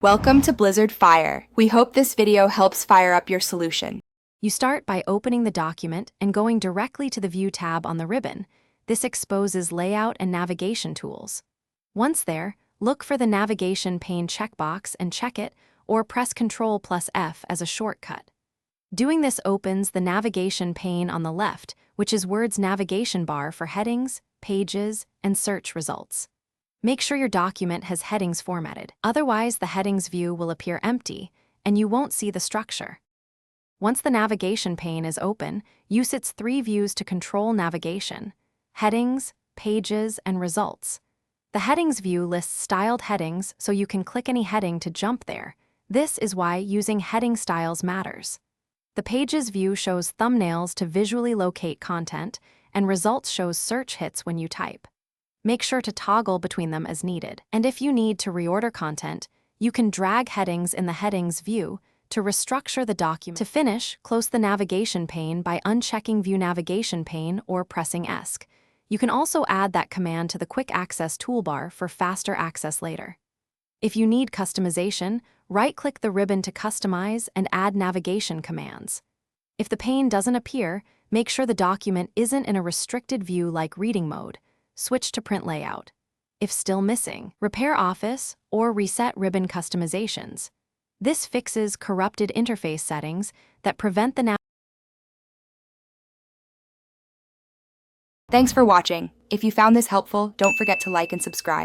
Welcome to Blizzard Fire. We hope this video helps fire up your solution. You start by opening the document and going directly to the View tab on the ribbon. This exposes layout and navigation tools. Once there, look for the navigation pane checkbox and check it, or press Ctrl+F as a shortcut. Doing this opens the navigation pane on the left, which is Word's navigation bar for headings, pages, and search results. Make sure your document has headings formatted. Otherwise, the headings view will appear empty, and you won't see the structure. Once the navigation pane is open, use its three views to control navigation: headings, pages, and results. The headings view lists styled headings so you can click any heading to jump there. This is why using heading styles matters. The pages view shows thumbnails to visually locate content, and results shows search hits when you type. Make sure to toggle between them as needed. And if you need to reorder content, you can drag headings in the headings view to restructure the document. To finish, close the navigation pane by unchecking View Navigation pane or pressing ESC. You can also add that command to the Quick Access toolbar for faster access later. If you need customization, right-click the ribbon to customize and add navigation commands. If the pane doesn't appear, make sure the document isn't in a restricted view like reading mode. Switch to print layout. If still missing, repair Office or reset ribbon customizations. This fixes corrupted interface settings that prevent the Thanks for watching. If you found this helpful, don't forget to like and subscribe.